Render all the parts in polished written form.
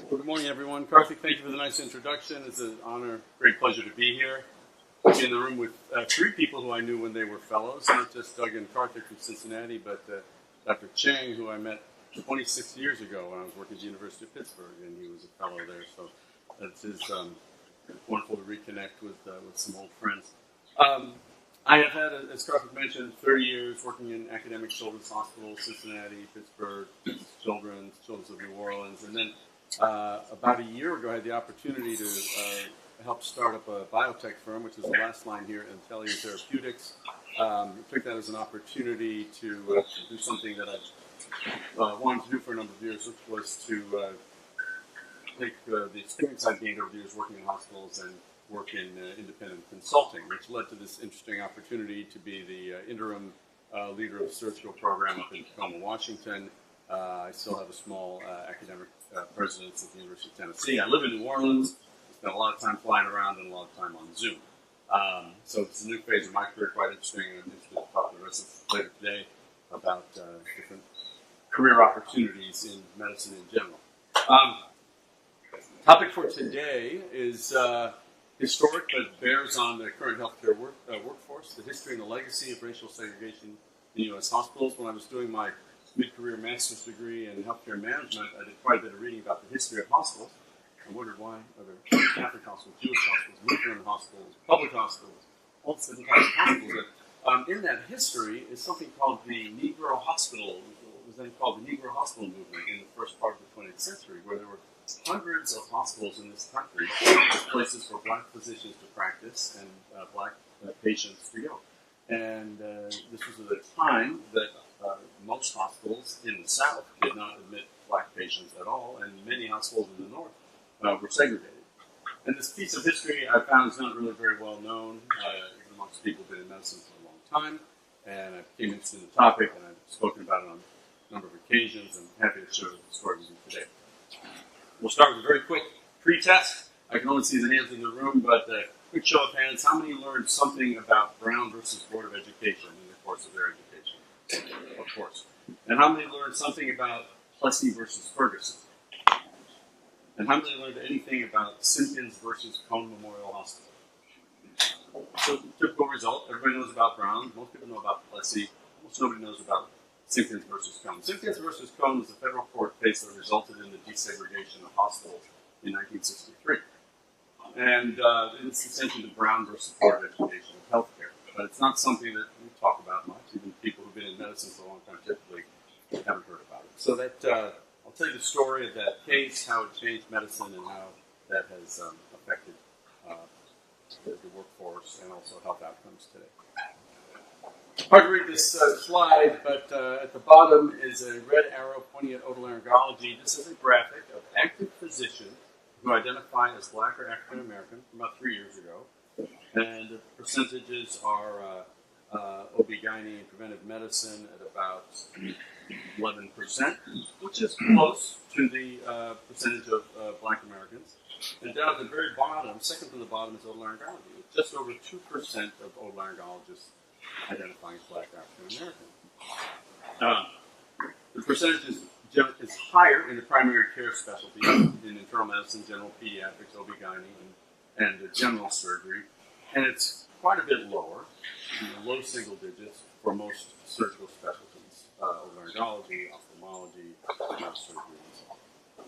Well, good morning, everyone. Karthik, thank you for the nice introduction. It's an honor, great pleasure to be here. I'm in the room with three people who I knew when they were fellows, not just Doug and Karthik from Cincinnati, but Dr. Chang, who I met 26 years ago when I was working at the University of Pittsburgh, and he was a fellow there. So it's wonderful to reconnect with some old friends. I have had, as Karthik mentioned, 30 years working in academic children's hospitals, Cincinnati, Pittsburgh, Children's of New Orleans, and then about a year ago, I had the opportunity to help start up a biotech firm, which is the last line here, Intelligent Therapeutics. Took that as an opportunity to do something that I wanted to do for a number of years, which was to take the experience I've gained over the years working in hospitals and work in independent consulting, which led to this interesting opportunity to be the interim leader of the surgical program up in Tacoma, Washington. I still have a small academic residence at the University of Tennessee. I live in New Orleans. Spent a lot of time flying around and a lot of time on Zoom. So it's a new phase of my career, quite interesting, and I'm interested to talk to the rest of later today about different career opportunities in medicine in general. Topic for today is historic, but bears on the current healthcare workforce, the history and the legacy of racial segregation in U.S. hospitals. When I was doing my mid-career master's degree in healthcare management, I did quite a bit of reading about the history of hospitals. I wondered why other Catholic hospitals, Jewish hospitals, Lutheran hospitals, public hospitals, all different types of hospitals. In that history is something called the Negro Hospital. It was then called the Negro Hospital movement in the first part of the 20th century, where there were hundreds of hospitals in this country, places for black physicians to practice and black patients to go. And this was at a time that most hospitals in the South did not admit black patients at all, and many hospitals in the North were segregated. And this piece of history I found is not really very well known amongst people who've been in medicine for a long time, and I became interested in the topic, and I've spoken about it on a number of occasions, and I'm happy to share the story with you today. We'll start with a very quick pre-test. I can only see the hands in the room, but quick show of hands. How many learned something about Brown versus Board of Education in the course of their education? Of course. And how many learned something about Plessy versus Ferguson? And how many learned anything about Simpkins versus Cone Memorial Hospital? So, typical result. Everybody knows about Brown. Most people know about Plessy. Almost nobody knows about Simpkins versus Cone. Simpkins versus Cone was a federal court case that resulted in the desegregation of hospitals in 1963. And it's essentially the Brown versus Board of Education of healthcare. But it's not something that we talk about much. Even people who've been in medicine for a long time typically haven't heard about it. So that I'll tell you the story of that case, how it changed medicine, and how that has affected the workforce and also health outcomes today. Hard to read this slide, but at the bottom is a red arrow pointing at otolaryngology. This is a graphic of active physicians who identify as black or African American from about 3 years ago. And the percentages are OB-GYN and preventive medicine at about 11%, which is close to the percentage of black Americans. And down at the very bottom, second from the bottom, is otolaryngology, with just over 2% of otolaryngologists identifying as black or African American. The percentage is higher in the primary care specialties, in internal medicine, general pediatrics, OB-GYN, and general surgery. And it's quite a bit lower, in the low single digits, for most surgical specialties, otolaryngology, ophthalmology, surgery, and so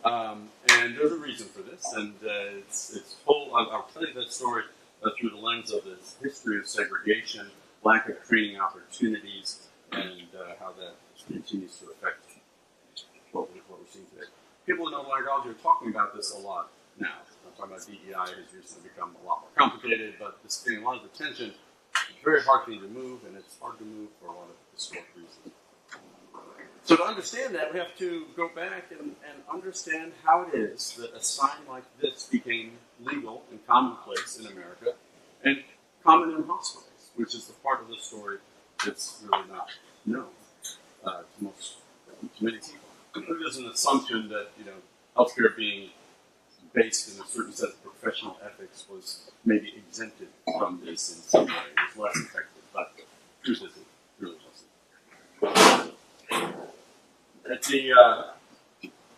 on. And there's a reason for this, and it's whole. I'll tell you that story through the lens of this history of segregation, lack of training opportunities, and how that continues to affect what we're seeing today. People in otolaryngology are talking about this a lot now. I'm talking about DEI has recently become a lot more complicated, but it's getting a lot of attention. It's very hard for you to move, and it's hard to move for a lot of historic reasons. So to understand that, we have to go back and understand how it is that a sign like this became legal and commonplace in America and common in hospitals, which is the part of the story that's really not known to many people. There's an assumption that healthcare being based in a certain set of professional ethics was maybe exempted from this in some way. It was less effective, but the truth is it really wasn't.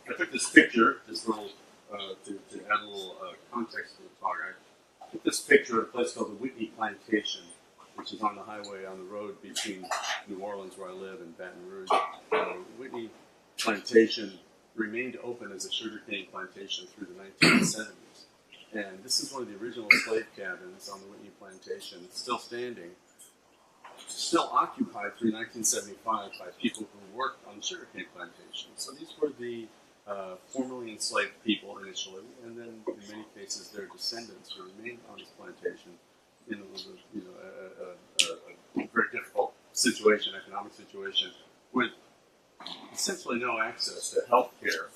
I took this picture, this little to add a little context to the talk, I took this picture of a place called the Whitney Plantation, which is on the highway on the road between New Orleans, where I live, and Baton Rouge. Whitney Plantation remained open as a sugarcane plantation through the 1970s. And this is one of the original slave cabins on the Whitney Plantation. It's still standing, still occupied through 1975 by people who worked on the sugarcane plantation. So these were the formerly enslaved people initially, and then in many cases their descendants who remained on this plantation in a very difficult situation, economic situation, with essentially no access to health care,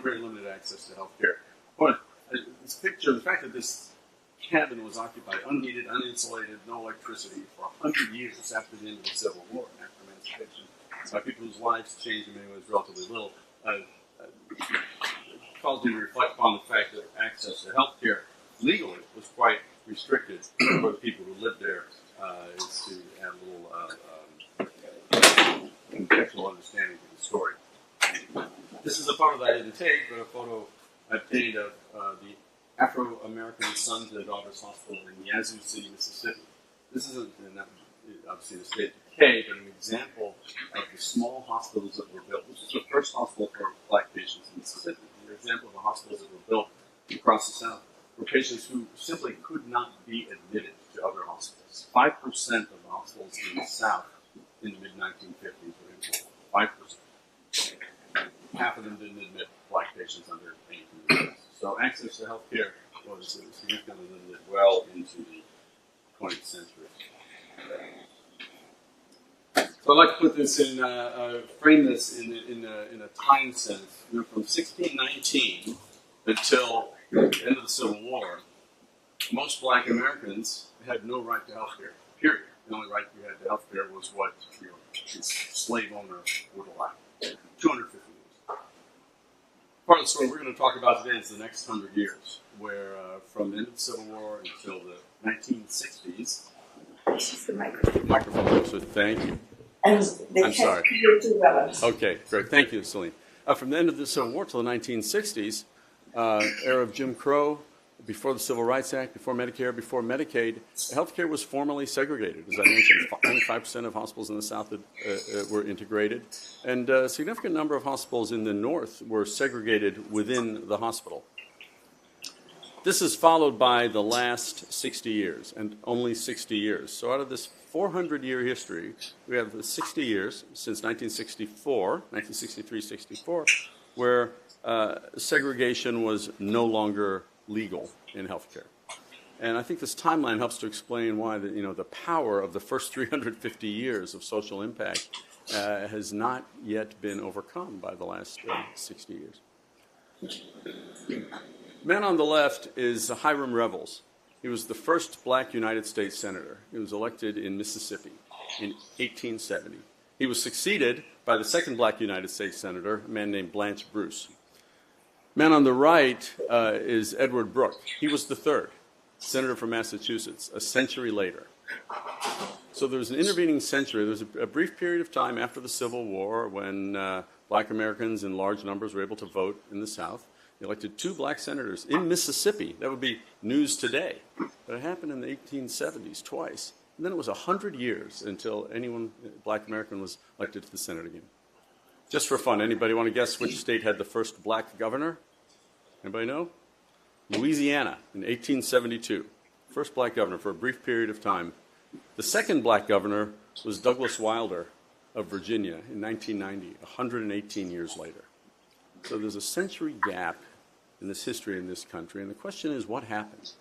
very limited access to health care. But this picture, the fact that this cabin was occupied, unheated, uninsulated, no electricity for 100 years after the end of the Civil War, after emancipation, by people whose lives changed in many ways relatively little, caused me to reflect upon the fact that access to health care legally was quite restricted for the people who lived there, is to add a little contextual understanding to the story. This is a photo that I didn't take, but a photo I obtained of the Afro-American Sons and Daughters Hospital in Yazoo City, Mississippi. This isn't obviously the state of decay, but an example of the small hospitals that were built. This is the first hospital for black patients in Mississippi. An example of the hospitals that were built across the South for patients who simply could not be admitted to other hospitals. 5% of the hospitals in the South in the mid-1950s were in 5%. Half of them didn't admit black patients under any conditions. So access to health care was significantly limited well into the 20th century. So I'd like to put this in, frame this in a time sense. From 1619 until the end of the Civil War, most black Americans had no right to health care, period. The only right you had to health care was what the slave owner would allow. 250 years. Part of the story we're going to talk about today is the next 100 years, where from the end of the Civil War until the 1960s. This is the microphone. Microphone, so thank you. And they I'm sorry. You too well. Okay, great. Thank you, Celine. From the end of the Civil War till the 1960s, era of Jim Crow, before the Civil Rights Act, before Medicare, before Medicaid, healthcare was formally segregated. As I mentioned, only 5% of hospitals in the South were integrated, and a significant number of hospitals in the North were segregated within the hospital. This is followed by the last 60 years, and only 60 years. So out of this 400-year history, we have 60 years since 1963-64, where segregation was no longer legal in healthcare. And I think this timeline helps to explain why the power of the first 350 years of social impact has not yet been overcome by the last 60 years. Man on the left is Hiram Revels. He was the first black United States Senator. He was elected in Mississippi in 1870. He was succeeded by the second black United States Senator, a man named Blanche Bruce. Man on the right is Edward Brooke. He was the third senator from Massachusetts, a century later. So there was an intervening century. There was a brief period of time after the Civil War when black Americans in large numbers were able to vote in the South. He elected 2 black senators in Mississippi. That would be news today. But it happened in the 1870s twice. And then it was 100 years until anyone, black American, was elected to the Senate again. Just for fun, anybody want to guess which state had the first black governor? Anybody know? Louisiana in 1872. First black governor for a brief period of time. The second black governor was Douglas Wilder of Virginia in 1990, 118 years later. So there's a century gap in this history in this country, and the question is, what happened?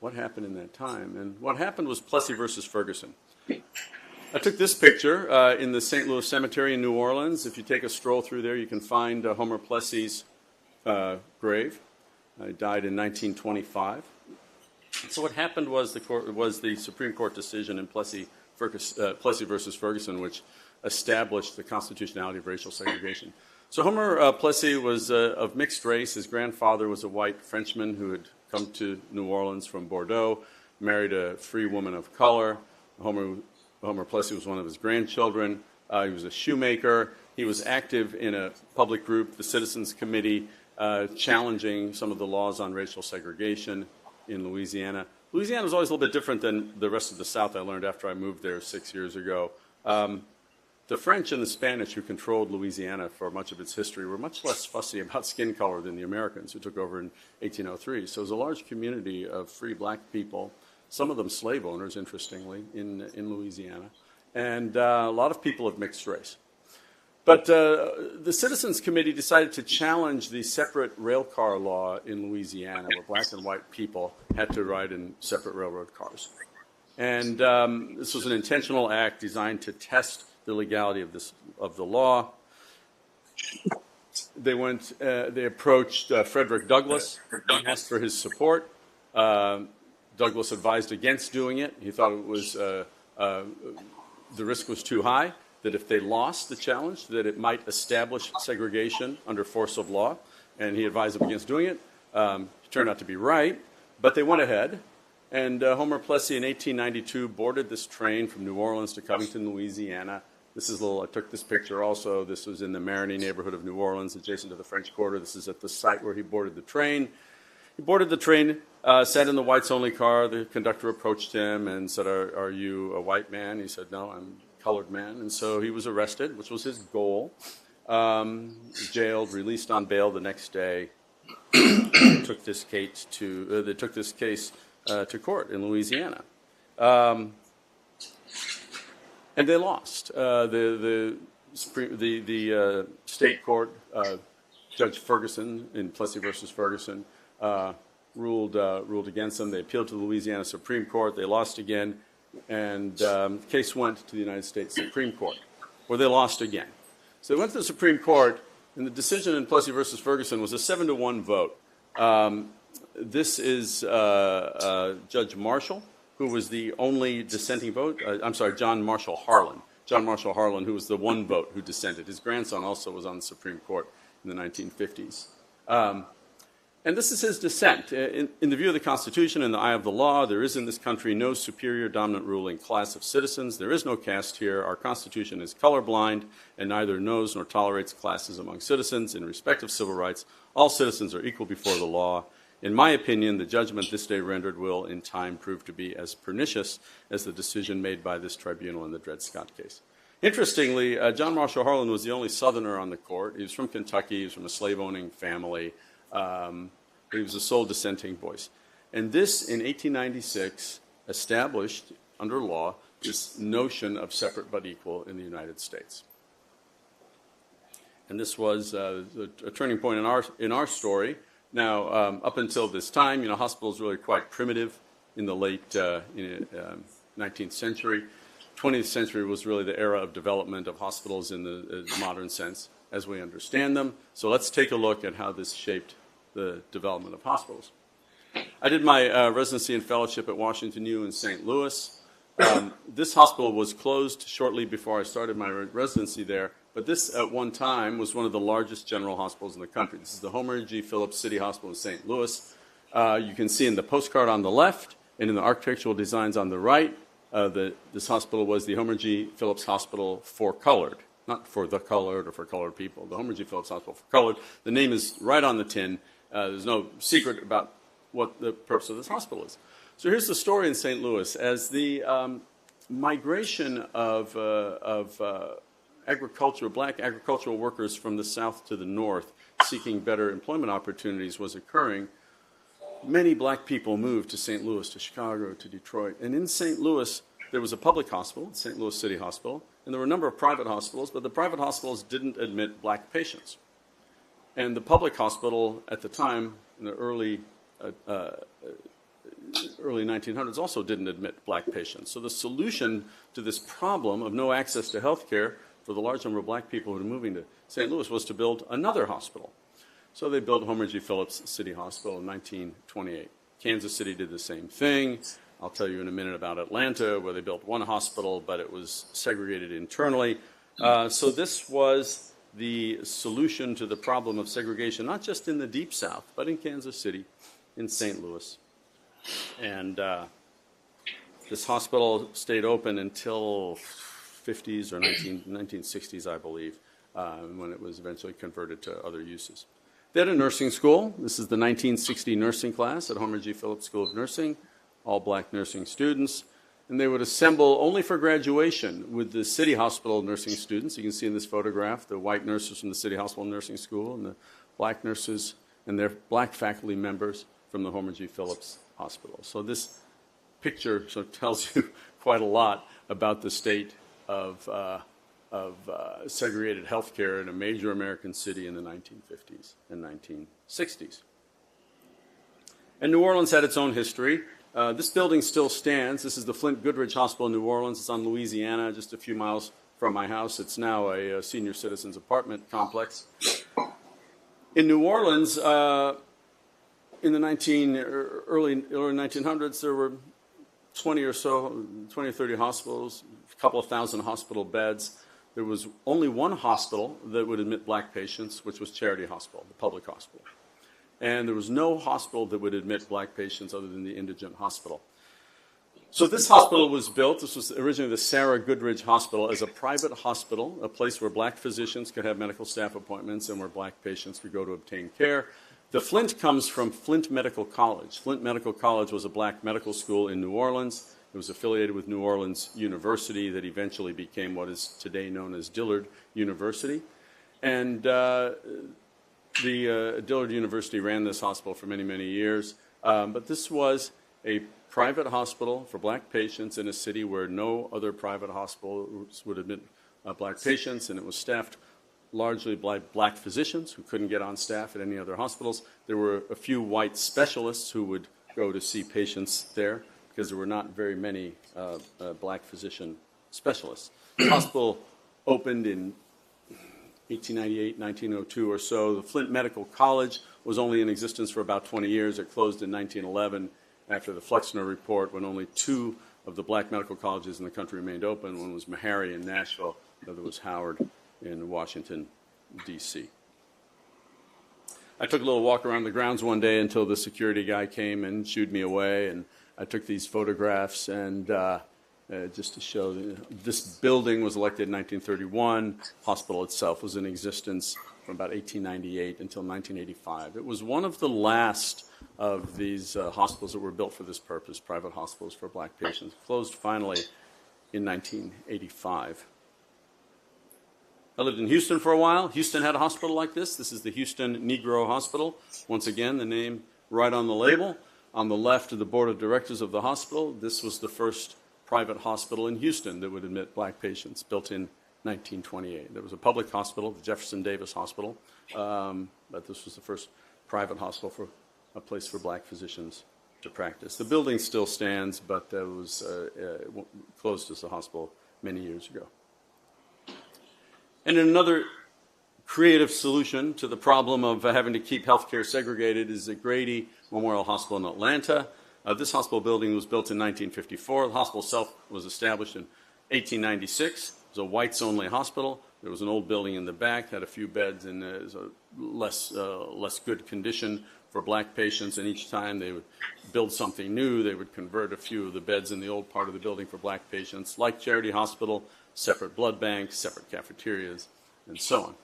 What happened in that time? And what happened was Plessy versus Ferguson. I took this picture in the St. Louis Cemetery in New Orleans. If you take a stroll through there, you can find Homer Plessy's grave. He died in 1925. So what happened was the Supreme Court decision in Plessy versus Ferguson, which established the constitutionality of racial segregation. So Homer Plessy was of mixed race. His grandfather was a white Frenchman who had come to New Orleans from Bordeaux, married a free woman of color. Homer Plessy was one of his grandchildren. He was a shoemaker. He was active in a public group, the Citizens Committee, challenging some of the laws on racial segregation in Louisiana. Louisiana was always a little bit different than the rest of the South, I learned after I moved there 6 years ago. The French and the Spanish who controlled Louisiana for much of its history were much less fussy about skin color than the Americans who took over in 1803. So it was a large community of free black people, some of them slave owners, interestingly, in Louisiana, and a lot of people of mixed race. But the Citizens Committee decided to challenge the separate rail car law in Louisiana, where black and white people had to ride in separate railroad cars. And this was an intentional act designed to test the legality of the law. They approached Frederick Douglass and asked for his support. Douglass advised against doing it. He thought it was the risk was too high, that if they lost the challenge, that it might establish segregation under force of law, and he advised them against doing it. He turned out to be right, but they went ahead, and Homer Plessy in 1892 boarded this train from New Orleans to Covington, Louisiana. This is I took this picture also. This was in the Marigny neighborhood of New Orleans, adjacent to the French Quarter. This is at the site where he boarded the train. He boarded the train, sat in the whites-only car. The conductor approached him and said, are you a white man? He said, no, I'm a colored man. And so he was arrested, which was his goal, jailed, released on bail the next day. They took this case to court in Louisiana. And they lost. The state court, Judge Ferguson in Plessy versus Ferguson, ruled against them. They appealed to the Louisiana Supreme Court. They lost again, and the case went to the United States Supreme Court, where they lost again. So they went to the Supreme Court, and the decision in Plessy versus Ferguson was a 7-1 vote. This is Judge Marshall, who was the only dissenting vote. John Marshall Harlan. John Marshall Harlan, who was the one vote who dissented. His grandson also was on the Supreme Court in the 1950s. And this is his dissent. In the view of the Constitution, in the eye of the law, there is in this country no superior dominant ruling class of citizens. There is no caste here. Our Constitution is colorblind and neither knows nor tolerates classes among citizens. In respect of civil rights, all citizens are equal before the law. In my opinion, the judgment this day rendered will, in time, prove to be as pernicious as the decision made by this tribunal in the Dred Scott case. Interestingly, John Marshall Harlan was the only Southerner on the court. He was from Kentucky. He was from a slave-owning family. He was a sole dissenting voice. And this, in 1896, established, under law, this notion of separate but equal in the United States. And this was a turning point in our story. Now, up until this time, hospitals were really quite primitive in the late 19th century. 20th century was really the era of development of hospitals in the modern sense as we understand them. So let's take a look at how this shaped the development of hospitals. I did my residency and fellowship at Washington U in St. Louis. This hospital was closed shortly before I started my residency there. But this, at one time, was one of the largest general hospitals in the country. This is the Homer G. Phillips City Hospital in St. Louis. You can see in the postcard on the left and in the architectural designs on the right, this hospital was the Homer G. Phillips Hospital for Colored, not for the colored or for colored people. The Homer G. Phillips Hospital for Colored. The name is right on the tin. There's no secret about what the purpose of this hospital is. So here's the story in St. Louis. As the migration of black agricultural workers from the south to the north seeking better employment opportunities was occurring, many black people moved to St. Louis, to Chicago, to Detroit. And in St. Louis, there was a public hospital, St. Louis City Hospital, and there were a number of private hospitals, but the private hospitals didn't admit black patients. And the public hospital at the time, in the early 1900s, also didn't admit black patients. So the solution to this problem of no access to health care for the large number of black people who were moving to St. Louis was to build another hospital. So they built Homer G. Phillips City Hospital in 1928. Kansas City did the same thing. I'll tell you in a minute about Atlanta, where they built one hospital, but it was segregated internally. So this was the solution to the problem of segregation, not just in the Deep South, but in Kansas City, in St. Louis. And this hospital stayed open until 50s or 1960s, I believe, when it was eventually converted to other uses. They had a nursing school. This is the 1960 nursing class at Homer G. Phillips School of Nursing, all black nursing students. And they would assemble only for graduation with the City Hospital nursing students. You can see in this photograph the white nurses from the City Hospital Nursing School and the black nurses and their black faculty members from the Homer G. Phillips Hospital. So this picture sort of tells you quite a lot about the state of segregated healthcare in a major American city in the 1950s and 1960s. And New Orleans had its own history. This building still stands. This is the Flint Goodrich Hospital in New Orleans. It's on Louisiana, just a few miles from my house. It's now a senior citizens apartment complex. In New Orleans, in the early 1900s, there were 20 or 30 hospitals, a couple of thousand hospital beds. There was only one hospital that would admit black patients, which was Charity Hospital, the public hospital. And there was no hospital that would admit black patients other than the indigent hospital. So this hospital was built, this was originally the Sarah Goodrich Hospital, as a private hospital, a place where black physicians could have medical staff appointments and where black patients could go to obtain care. The Flint comes from Flint Medical College. Flint Medical College was a black medical school in New Orleans. It was affiliated with New Orleans University that eventually became what is today known as Dillard University. And Dillard University ran this hospital for many, many years. But this was a private hospital for black patients in a city where no other private hospitals would admit black patients, and it was staffed largely by black physicians who couldn't get on staff at any other hospitals. There were a few white specialists who would go to see patients there because there were not very many black physician specialists. The hospital opened in 1898, 1902 or so. The Flint Medical College was only in existence for about 20 years. It closed in 1911 after the Flexner Report, when only two of the black medical colleges in the country remained open. One was Meharry in Nashville, the other was Howard in Washington, D.C. I took a little walk around the grounds one day until the security guy came and shooed me away, and I took these photographs, and just to show, this building was elected in 1931. Hospital itself was in existence from about 1898 until 1985. It was one of the last of these hospitals that were built for this purpose, private hospitals for black patients. Closed finally in 1985. I lived in Houston for a while. Houston had a hospital like this. This is the Houston Negro Hospital. Once again, the name right on the label. On the left of the board of directors of the hospital, this was the first private hospital in Houston that would admit black patients, built in 1928. There was a public hospital, the Jefferson Davis Hospital, but this was the first private hospital for a place for black physicians to practice. The building still stands, but it was closed as a hospital many years ago. And another creative solution to the problem of having to keep healthcare segregated is the Grady Memorial Hospital in Atlanta. This hospital building was built in 1954. The hospital itself was established in 1896. It was a whites-only hospital. There was an old building in the back, had a few beds, and it was a less good condition for black patients. And each time they would build something new, they would convert a few of the beds in the old part of the building for black patients. Like Charity Hospital, separate blood banks, separate cafeterias, and so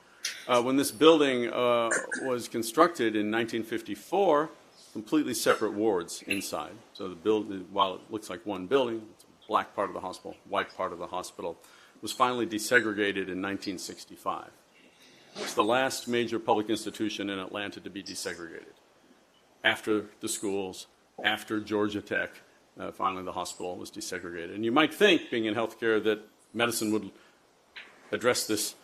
on. When this building was constructed in 1954, completely separate wards inside. So the building, while it looks like one building, it's a black part of the hospital, white part of the hospital, was finally desegregated in 1965. It's the last major public institution in Atlanta to be desegregated. After the schools, after Georgia Tech, finally the hospital was desegregated. And you might think, being in healthcare, that medicine would address this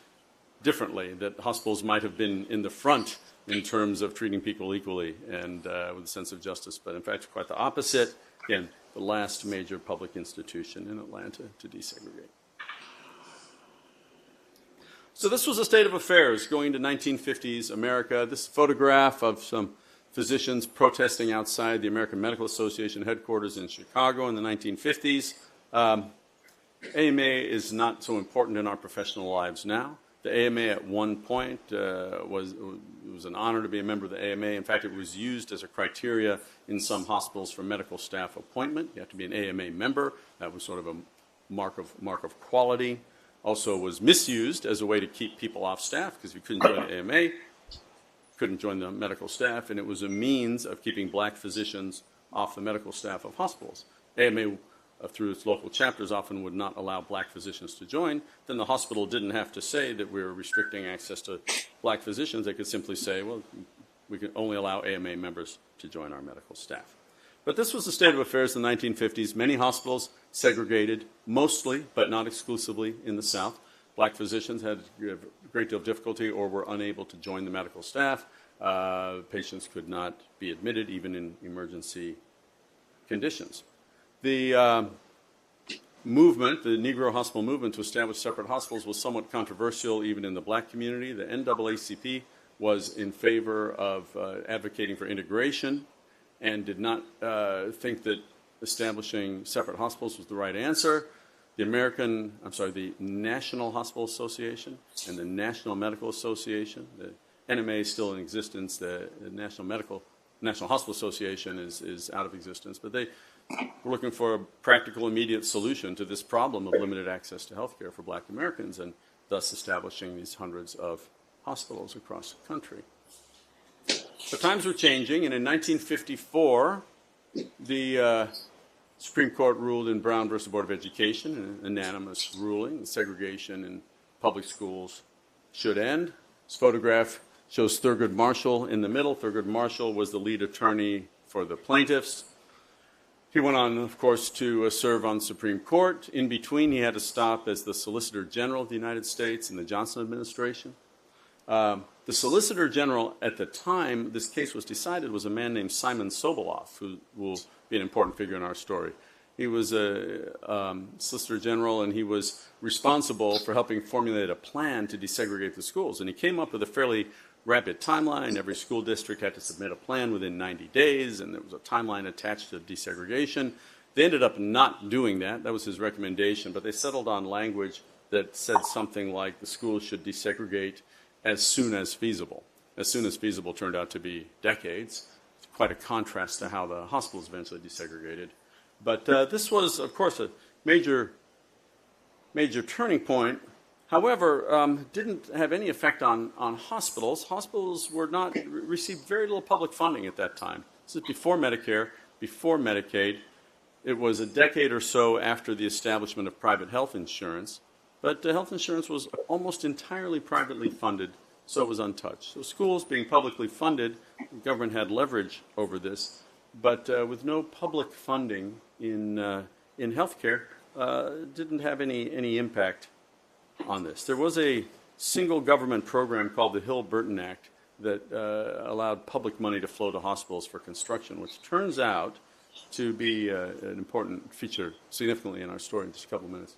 differently, that hospitals might have been in the front in terms of treating people equally and with a sense of justice. But in fact, quite the opposite. Again, the last major public institution in Atlanta to desegregate. So this was a state of affairs going to 1950s America. This photograph of some physicians protesting outside the American Medical Association headquarters in Chicago in the 1950s. AMA is not so important in our professional lives now. The AMA at one point it was an honor to be a member of the AMA. In fact, it was used as a criteria in some hospitals for medical staff appointment. You have to be an AMA member. That was sort of a mark of quality. Also was misused as a way to keep people off staff because you couldn't join the AMA. couldn't join the medical staff, and it was a means of keeping black physicians off the medical staff of hospitals. AMA, through its local chapters, often would not allow black physicians to join. Then the hospital didn't have to say that we were restricting access to black physicians. They could simply say, well, we can only allow AMA members to join our medical staff. But this was the state of affairs in the 1950s. Many hospitals segregated, mostly, but not exclusively, in the South. Black physicians had a great deal of difficulty or were unable to join the medical staff. Patients could not be admitted, even in emergency conditions. The movement, the Negro hospital movement to establish separate hospitals, was somewhat controversial even in the black community. The NAACP was in favor of advocating for integration and did not think that establishing separate hospitals was the right answer. The National Hospital Association and the National Medical Association, the NMA is still in existence, the National Hospital Association is out of existence, but they were looking for a practical, immediate solution to this problem of limited access to health care for black Americans, and thus establishing these hundreds of hospitals across the country. But times were changing, and in 1954, the Supreme Court ruled in Brown versus Board of Education, an unanimous ruling, that segregation in public schools should end. This photograph shows Thurgood Marshall in the middle. Thurgood Marshall was the lead attorney for the plaintiffs. He went on, of course, to serve on the Supreme Court. In between, he had to stop as the Solicitor General of the United States in the Johnson administration. The Solicitor General at the time this case was decided was a man named Simon Soboleff, who will be an important figure in our story. He was a Solicitor General, and he was responsible for helping formulate a plan to desegregate the schools. And he came up with a fairly rapid timeline. Every school district had to submit a plan within 90 days, and there was a timeline attached to desegregation. They ended up not doing that. That was his recommendation, but they settled on language that said something like the schools should desegregate as soon as feasible. As soon as feasible turned out to be decades. Quite a contrast to how the hospitals eventually desegregated. But this was, of course, a major turning point. However, didn't have any effect on hospitals. Hospitals received very little public funding at that time. This is before Medicare, before Medicaid. It was a decade or so after the establishment of private health insurance. But health insurance was almost entirely privately funded, so it was untouched. So schools being publicly funded, the government had leverage over this, but with no public funding in healthcare, didn't have any impact on this. There was a single government program called the Hill-Burton Act that allowed public money to flow to hospitals for construction, which turns out to be an important feature significantly in our story in just a couple of minutes.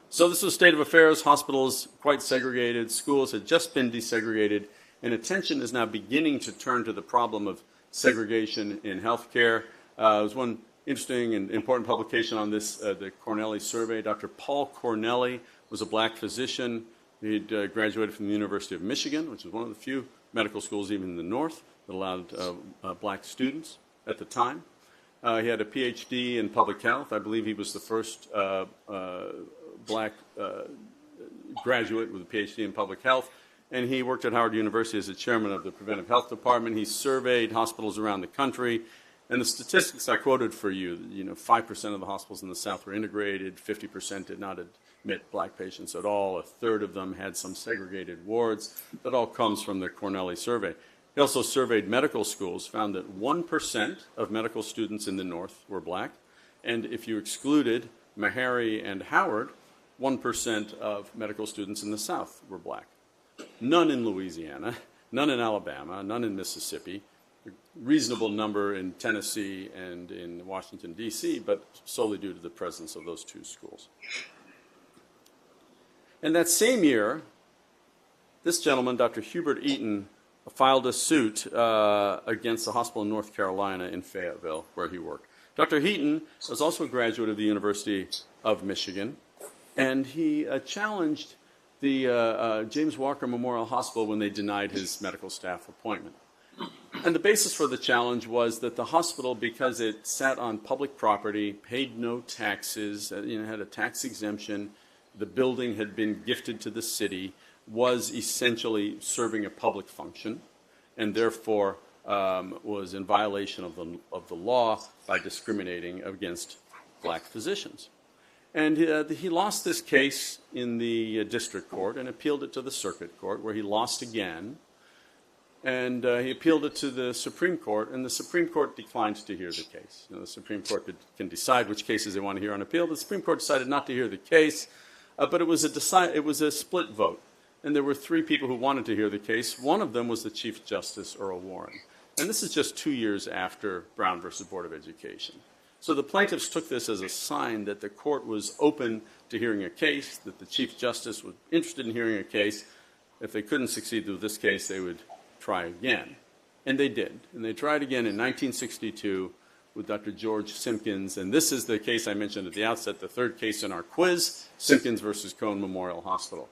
So this was state of affairs, hospitals quite segregated, schools had just been desegregated, and attention is now beginning to turn to the problem of segregation in healthcare. There was one interesting and important publication on this, the Cornelli survey. Dr. Paul Cornelli was a black physician. He'd graduated from the University of Michigan, which was one of the few medical schools even in the North that allowed black students at the time. He had a PhD in public health. I believe he was the first black graduate with a PhD in public health, and he worked at Howard University as the chairman of the preventive health department. He surveyed hospitals around the country, and the statistics I quoted for you, 5% of the hospitals in the South were integrated, 50% did not admit black patients at all, a third of them had some segregated wards. That all comes from the Cornelli survey. He also surveyed medical schools, found that 1% of medical students in the North were black, and if you excluded Meharry and Howard, 1% of medical students in the South were black. None in Louisiana, none in Alabama, none in Mississippi, a reasonable number in Tennessee and in Washington, D.C., but solely due to the presence of those two schools. And that same year, this gentleman, Dr. Hubert Eaton, filed a suit against the hospital in North Carolina in Fayetteville, where he worked. Dr. Eaton was also a graduate of the University of Michigan, and he challenged the James Walker Memorial Hospital when they denied his medical staff appointment. And the basis for the challenge was that the hospital, because it sat on public property, paid no taxes, had a tax exemption, the building had been gifted to the city, was essentially serving a public function and therefore was in violation of the law by discriminating against black physicians. And he lost this case in the district court and appealed it to the circuit court, where he lost again. And he appealed it to the Supreme Court, and the Supreme Court declined to hear the case. The Supreme Court can decide which cases they want to hear on appeal. The Supreme Court decided not to hear the case, but it was a split vote. And there were three people who wanted to hear the case. One of them was the Chief Justice, Earl Warren. And this is just 2 years after Brown versus Board of Education. So the plaintiffs took this as a sign that the court was open to hearing a case, that the Chief Justice was interested in hearing a case. If they couldn't succeed with this case, they would try again. And they did. And they tried again in 1962 with Dr. George Simpkins. And this is the case I mentioned at the outset, the third case in our quiz, Simpkins versus Cone Memorial Hospital.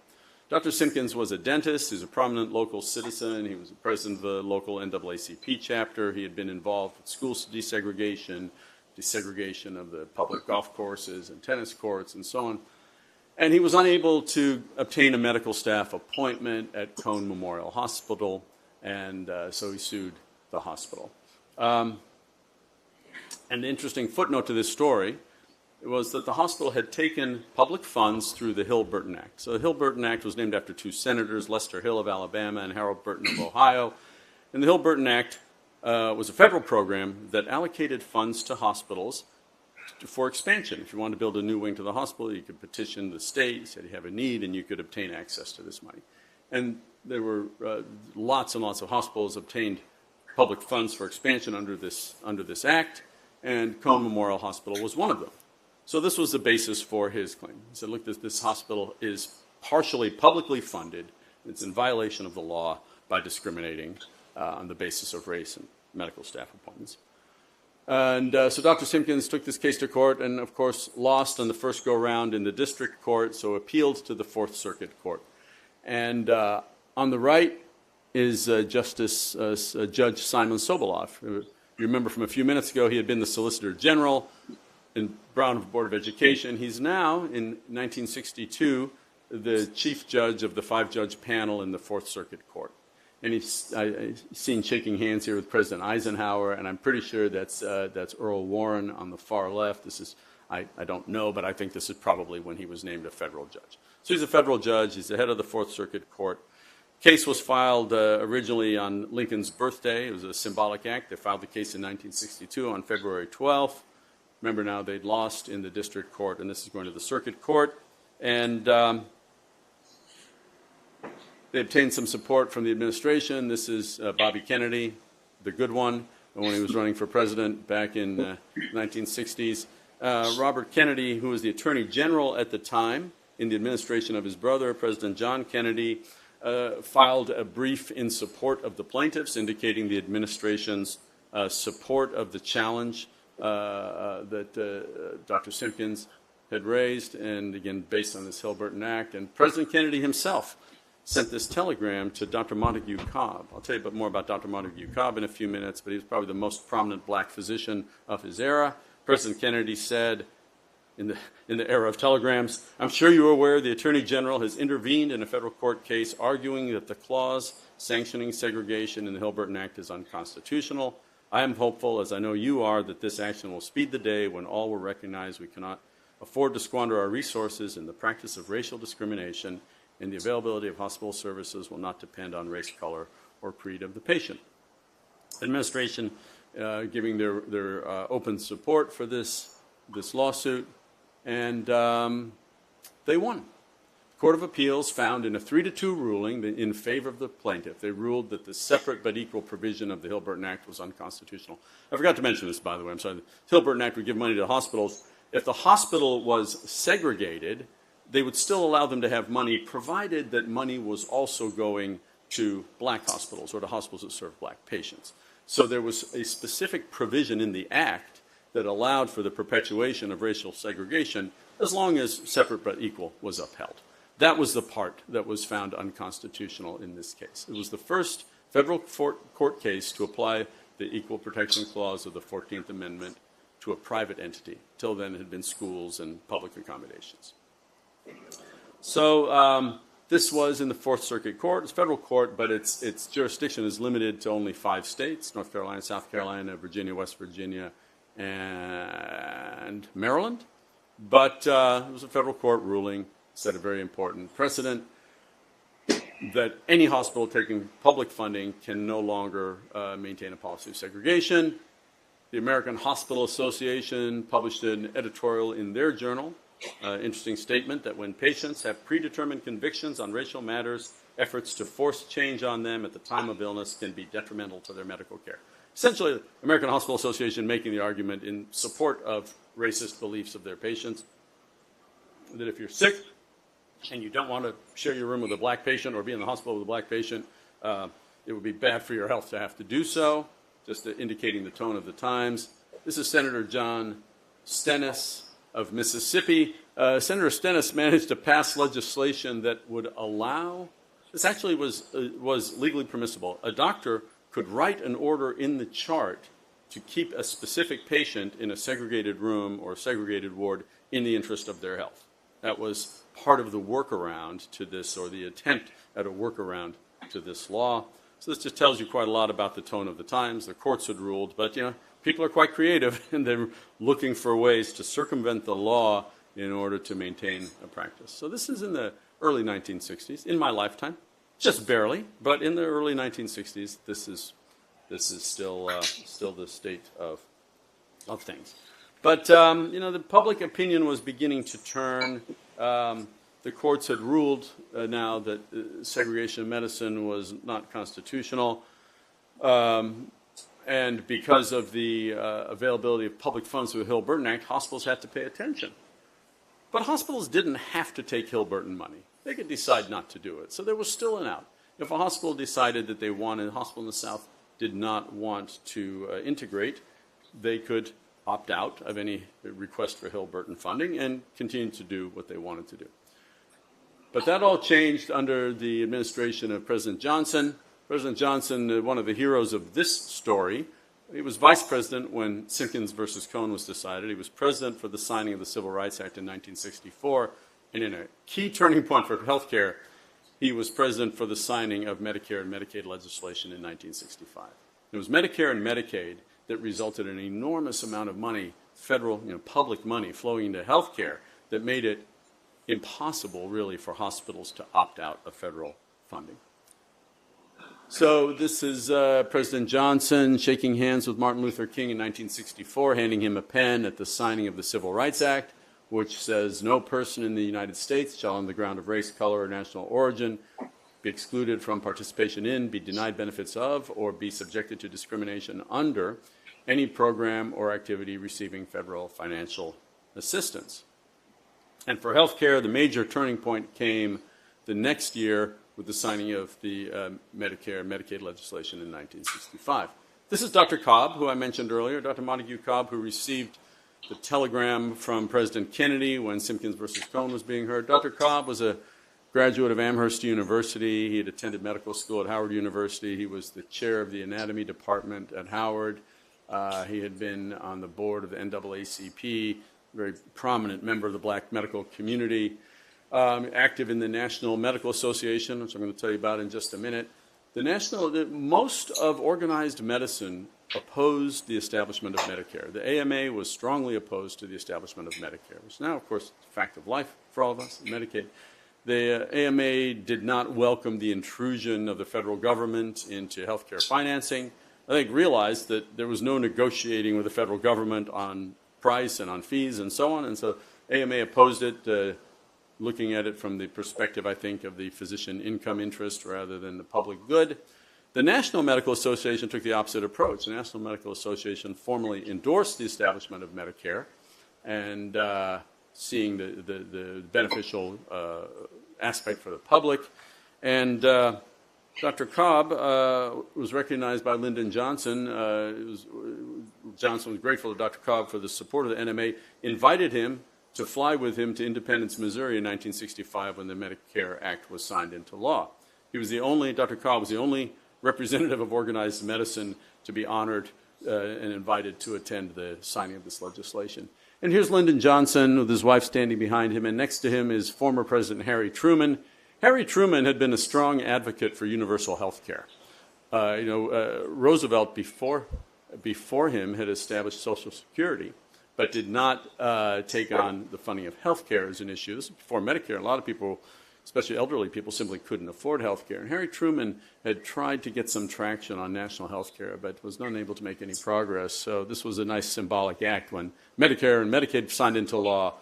Dr. Simpkins was a dentist. He's a prominent local citizen. He was the president of the local NAACP chapter. He had been involved with school desegregation of the public golf courses and tennis courts and so on. And he was unable to obtain a medical staff appointment at Cone Memorial Hospital, and so he sued the hospital. And the interesting footnote to this story was that the hospital had taken public funds through the Hill-Burton Act. So the Hill-Burton Act was named after two senators, Lester Hill of Alabama and Harold Burton of Ohio. And the Hill-Burton Act was a federal program that allocated funds to hospitals for expansion. If you wanted to build a new wing to the hospital, you could petition the state, you said you have a need, and you could obtain access to this money. And there were lots and lots of hospitals obtained public funds for expansion under this act, and Cone Memorial Hospital was one of them. So this was the basis for his claim. He said, look, this hospital is partially publicly funded. It's in violation of the law by discriminating on the basis of race and medical staff appointments. And so Dr. Simpkins took this case to court and, of course, lost on the first go-round in the district court, so appealed to the Fourth Circuit Court. And on the right is Judge Simon Sobolov. You remember from a few minutes ago, he had been the Solicitor General in Brown Board of Education. He's now, in 1962, the chief judge of the five-judge panel in the Fourth Circuit Court. And I've seen shaking hands here with President Eisenhower, and I'm pretty sure that's Earl Warren on the far left. This is, I don't know, but I think this is probably when he was named a federal judge. So he's a federal judge. He's the head of the Fourth Circuit Court. Case was filed originally on Lincoln's birthday. It was a symbolic act. They filed the case in 1962 on February 12th. Remember now, they'd lost in the district court, and this is going to the circuit court. And they obtained some support from the administration. This is Bobby Kennedy, the good one, when he was running for president back in the 1960s. Robert Kennedy, who was the Attorney General at the time in the administration of his brother, President John Kennedy, filed a brief in support of the plaintiffs, indicating the administration's support of the challenge that Dr. Simpkins had raised, and again, based on this Hill-Burton Act. And President Kennedy himself sent this telegram to Dr. Montague Cobb. I'll tell you a bit more about Dr. Montague Cobb in a few minutes, but he was probably the most prominent black physician of his era. President Kennedy said, in the era of telegrams, I'm sure you are aware the Attorney General has intervened in a federal court case arguing that the clause sanctioning segregation in the Hill-Burton Act is unconstitutional. I am hopeful, as I know you are, that this action will speed the day when all will recognize we cannot afford to squander our resources in the practice of racial discrimination, and the availability of hospital services will not depend on race, color, or creed of the patient. Administration giving their open support for this lawsuit, and they won. The Court of Appeals found in a 3-2 ruling in favor of the plaintiff. They ruled that the separate but equal provision of the Hill-Burton Act was unconstitutional. I forgot to mention this, by the way. I'm sorry. The Hill-Burton Act would give money to hospitals. If the hospital was segregated, they would still allow them to have money, provided that money was also going to black hospitals or to hospitals that serve black patients. So there was a specific provision in the Act that allowed for the perpetuation of racial segregation as long as separate but equal was upheld. That was the part that was found unconstitutional in this case. It was the first federal court case to apply the Equal Protection Clause of the 14th Amendment to a private entity. Till then, it had been schools and public accommodations. So This was in the Fourth Circuit Court. It's federal court, but its jurisdiction is limited to only 5 states: North Carolina, South Carolina, Virginia, West Virginia, and Maryland. But it was a federal court ruling, set a very important precedent that any hospital taking public funding can no longer maintain a policy of segregation. The American Hospital Association published an editorial in their journal, interesting statement that when patients have predetermined convictions on racial matters, efforts to force change on them at the time of illness can be detrimental to their medical care. Essentially, the American Hospital Association making the argument in support of racist beliefs of their patients, that if you're sick and you don't want to share your room with a black patient or be in the hospital with a black patient, it would be bad for your health to have to do so, just indicating the tone of the times. This is Senator John Stennis of Mississippi. Senator Stennis managed to pass legislation that would allow, this actually was legally permissible. A doctor could write an order in the chart to keep a specific patient in a segregated room or segregated ward in the interest of their health. That was part of the workaround to this, or the attempt at a workaround to this law. So this just tells you quite a lot about the tone of the times. The courts had ruled, but people are quite creative, and they're looking for ways to circumvent the law in order to maintain a practice. So this is in the early 1960s, in my lifetime, just barely, but in the early 1960s, this is still the state of things. But the public opinion was beginning to turn. The courts had ruled now that segregation of medicine was not constitutional. And because of the availability of public funds through the Hill-Burton Act, hospitals had to pay attention. But hospitals didn't have to take Hill-Burton money. They could decide not to do it. So there was still an out. If a hospital decided that a hospital in the South did not want to integrate, they could opt out of any request for Hill-Burton funding and continue to do what they wanted to do. But that all changed under the administration of President Johnson. President Johnson, one of the heroes of this story, he was vice president when Simpkins versus Cone was decided. He was president for the signing of the Civil Rights Act in 1964. And in a key turning point for health care, he was president for the signing of Medicare and Medicaid legislation in 1965. It was Medicare and Medicaid that resulted in an enormous amount of money, federal, public money flowing into health care, that made it impossible, really, for hospitals to opt out of federal funding. So this is President Johnson shaking hands with Martin Luther King in 1964, handing him a pen at the signing of the Civil Rights Act, which says no person in the United States shall on the ground of race, color, or national origin be excluded from participation in, be denied benefits of, or be subjected to discrimination under any program or activity receiving federal financial assistance. And for healthcare, the major turning point came the next year with the signing of the Medicare and Medicaid legislation in 1965. This is Dr. Cobb, who I mentioned earlier, Dr. Montague Cobb, who received the telegram from President Kennedy when Simpkins versus Cone was being heard. Dr. Cobb was a graduate of Amherst University. He had attended medical school at Howard University. He was the chair of the anatomy department at Howard. He had been on the board of the NAACP, very prominent member of the black medical community, active in the National Medical Association, which I'm going to tell you about in just a minute. Most of organized medicine opposed the establishment of Medicare. The AMA was strongly opposed to the establishment of Medicare, which now, of course, is a fact of life for all of us, Medicaid. The AMA did not welcome the intrusion of the federal government into healthcare financing. I think realized that there was no negotiating with the federal government on price and on fees and so on, and so AMA opposed it, looking at it from the perspective, I think, of the physician income interest rather than the public good. The National Medical Association took the opposite approach. The National Medical Association formally endorsed the establishment of Medicare and seeing the beneficial aspect for the public. And Dr. Cobb was recognized by Lyndon Johnson. Johnson was grateful to Dr. Cobb for the support of the NMA, invited him to fly with him to Independence, Missouri in 1965 when the Medicare Act was signed into law. Dr. Cobb was the only representative of organized medicine to be honored and invited to attend the signing of this legislation. And here's Lyndon Johnson with his wife standing behind him, and next to him is former President Harry Truman. Harry Truman had been a strong advocate for universal health care. Roosevelt, before him, had established Social Security, but did not take on the funding of health care as an issue. This was before Medicare. A lot of people, especially elderly people, simply couldn't afford health care. And Harry Truman had tried to get some traction on national health care, but was not able to make any progress. So this was a nice symbolic act. When Medicare and Medicaid signed into law,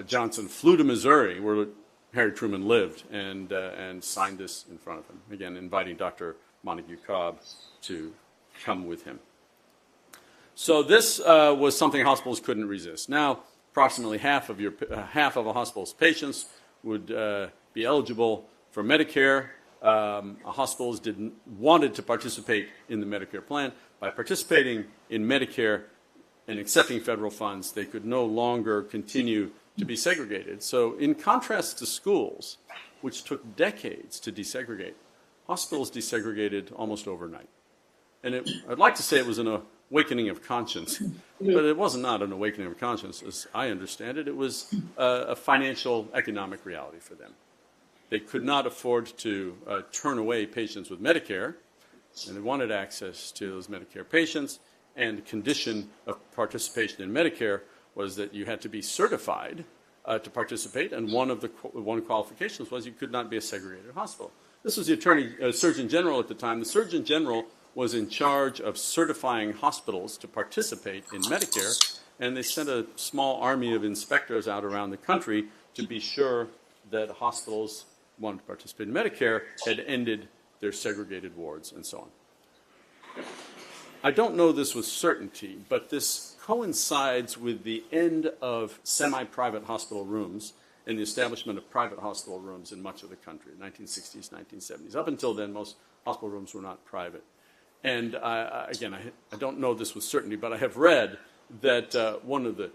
Johnson flew to Missouri, where Harry Truman lived, and signed this in front of him, again inviting Dr. Montague Cobb to come with him. So this was something hospitals couldn't resist. Now, approximately half of a hospital's patients would be eligible for Medicare. Hospitals wanted to participate in the Medicare plan. By participating in Medicare and accepting federal funds, they could no longer continue to be segregated. So in contrast to schools, which took decades to desegregate, hospitals desegregated almost overnight. And I'd like to say it was an awakening of conscience, but it was not an awakening of conscience, as I understand it. It was a financial, economic reality for them. They could not afford to turn away patients with Medicare, and they wanted access to those Medicare patients, and the condition of participation in Medicare was that you had to be certified to participate, and one qualifications was you could not be a segregated hospital. This was the Surgeon General at the time. The Surgeon General was in charge of certifying hospitals to participate in Medicare, and they sent a small army of inspectors out around the country to be sure that hospitals wanted to participate in Medicare had ended their segregated wards and so on. I don't know this with certainty, but this coincides with the end of semi-private hospital rooms and the establishment of private hospital rooms in much of the country, 1960s, 1970s. Up until then, most hospital rooms were not private. And I don't know this with certainty, but I have read that one of the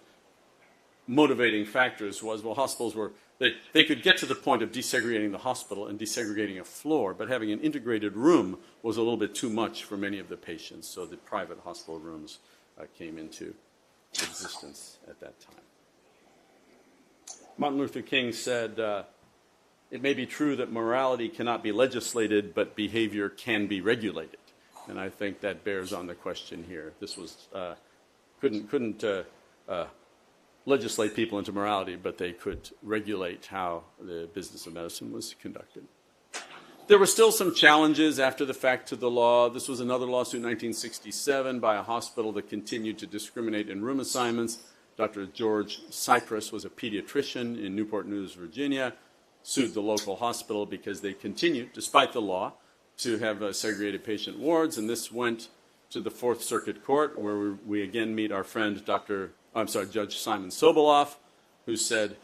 motivating factors was, well, hospitals were, they could get to the point of desegregating the hospital and desegregating a floor, but having an integrated room was a little bit too much for many of the patients, so the private hospital rooms came into existence at that time. Martin Luther King said, it may be true that morality cannot be legislated, but behavior can be regulated. And I think that bears on the question here. This was couldn't legislate people into morality, but they could regulate how the business of medicine was conducted. There were still some challenges after the fact to the law. This was another lawsuit in 1967 by a hospital that continued to discriminate in room assignments. Dr. George Cypress was a pediatrician in Newport News, Virginia, sued the local hospital because they continued, despite the law, to have segregated patient wards, and this went to the Fourth Circuit Court, where we again meet our friend Judge Simon Soboleff, who said,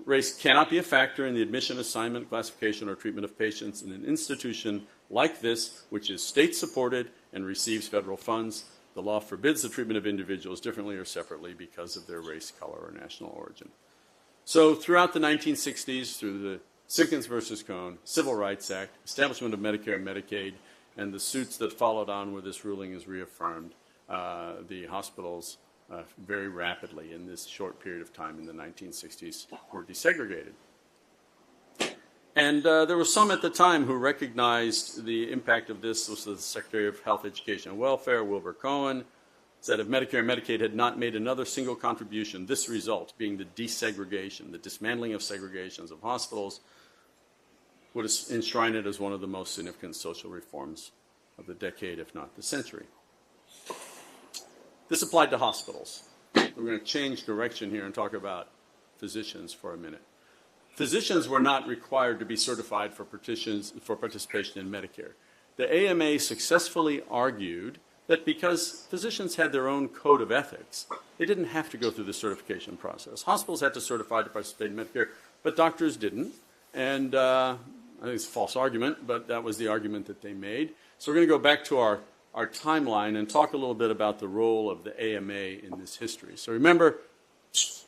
race cannot be a factor in the admission, assignment, classification, or treatment of patients in an institution like this, which is state-supported and receives federal funds. The law forbids the treatment of individuals differently or separately because of their race, color, or national origin. So throughout the 1960s, through the Simpkins versus Cone, Civil Rights Act, establishment of Medicare and Medicaid, and the suits that followed on where this ruling is reaffirmed, the hospitals very rapidly in this short period of time in the 1960s were desegregated. And there were some at the time who recognized the impact of this. This was the Secretary of Health, Education, and Welfare, Wilbur Cohen, said if Medicare and Medicaid had not made another single contribution, this result, being the desegregation, the dismantling of segregations of hospitals, would enshrine it as one of the most significant social reforms of the decade, if not the century. This applied to hospitals. We're going to change direction here and talk about physicians for a minute. Physicians were not required to be certified for participation in Medicare. The AMA successfully argued that because physicians had their own code of ethics, they didn't have to go through the certification process. Hospitals had to certify to participate in Medicare, but doctors didn't. And I think it's a false argument, but that was the argument that they made. So we're going to go back to our timeline and talk a little bit about the role of the AMA in this history. So remember,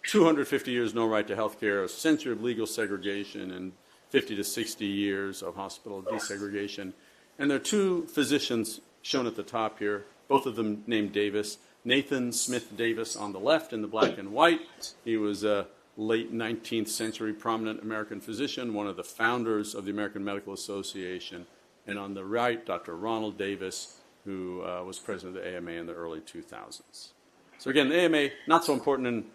250 years no right to health care, a century of legal segregation, and 50 to 60 years of hospital desegregation. And there are two physicians shown at the top here, both of them named Davis. Nathan Smith Davis on the left in the black and white. He was a late 19th century prominent American physician, one of the founders of the American Medical Association. And on the right, Dr. Ronald Davis, who was president of the AMA in the early 2000s. So again, the AMA, not so important in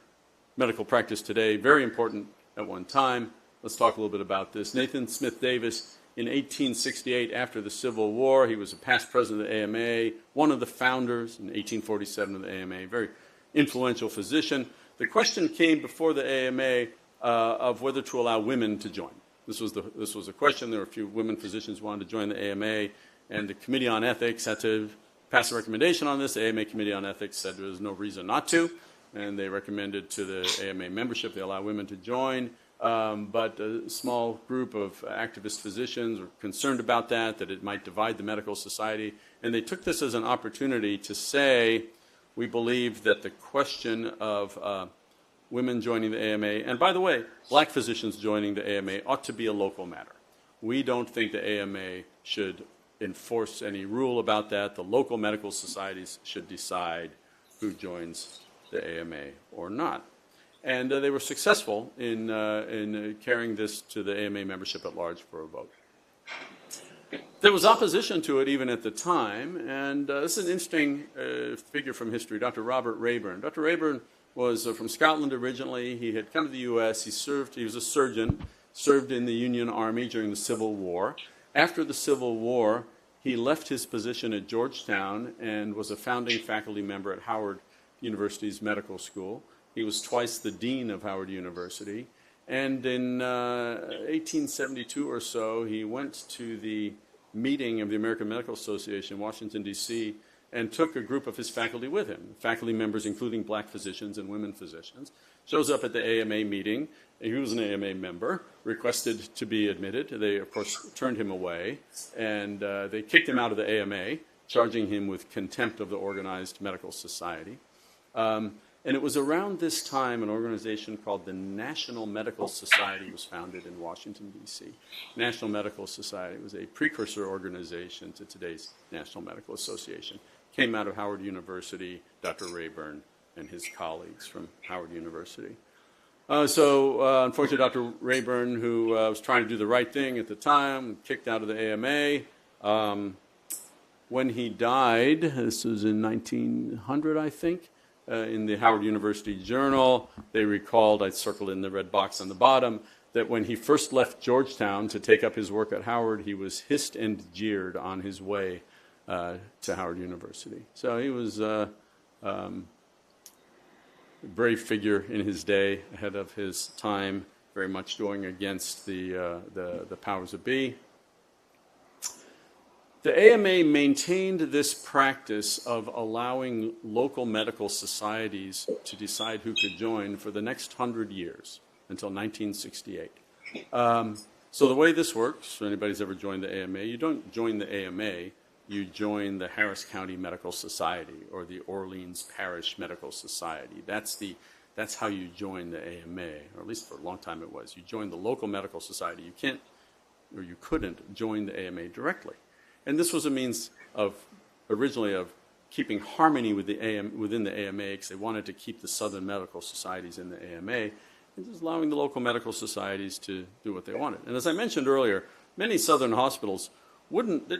medical practice today, very important at one time. Let's talk a little bit about this. Nathan Smith Davis, in 1868, after the Civil War, he was a past president of the AMA, one of the founders in 1847 of the AMA, very influential physician. The question came before the AMA of whether to allow women to join. This was a question. There were a few women physicians who wanted to join the AMA, and the Committee on Ethics had to pass a recommendation on this. The AMA Committee on Ethics said there was no reason not to, and they recommended to the AMA membership they allow women to join. But a small group of activist physicians were concerned about that it might divide the medical society, and they took this as an opportunity to say, we believe that the question of women joining the AMA, and by the way, black physicians joining the AMA ought to be a local matter. We don't think the AMA should enforce any rule about that. The local medical societies should decide who joins the AMA or not. And they were successful in carrying this to the AMA membership at large for a vote. There was opposition to it even at the time, and this is an interesting figure from history, Dr. Robert Rayburn. Dr. Rayburn was from Scotland originally. He had come to the U.S. He was a surgeon, served in the Union Army during the Civil War. After the Civil War, he left his position at Georgetown and was a founding faculty member at Howard University's medical school. He was twice the dean of Howard University. And in 1872 or so, he went to the meeting of the American Medical Association in Washington, D.C., and took a group of his faculty with him, faculty members including black physicians and women physicians. Shows up at the AMA meeting. He was an AMA member, requested to be admitted. They, of course, turned him away, and they kicked him out of the AMA, charging him with contempt of the organized medical society. And it was around this time an organization called the National Medical Society was founded in Washington, D.C. National Medical Society was a precursor organization to today's National Medical Association. Came out of Howard University, Dr. Rayburn and his colleagues from Howard University. Unfortunately, Dr. Rayburn, who was trying to do the right thing at the time, kicked out of the AMA. When he died, this was in 1900, I think, in the Howard University Journal, they recalled, I circled in the red box on the bottom, that when he first left Georgetown to take up his work at Howard, he was hissed and jeered on his way to Howard University. So he was a brave figure in his day, ahead of his time, very much going against the powers that be. The AMA maintained this practice of allowing local medical societies to decide who could join for the next 100 years, until 1968. So the way this works, if anybody's ever joined the AMA, you don't join the AMA, you join the Harris County Medical Society or the Orleans Parish Medical Society. That's how you join the AMA, or at least for a long time it was. You join the local medical society. You can't, or you couldn't, join the AMA directly. And this was a means of, originally, of keeping harmony with within the AMA, because they wanted to keep the Southern medical societies in the AMA, and just allowing the local medical societies to do what they wanted. And as I mentioned earlier, many Southern hospitals wouldn't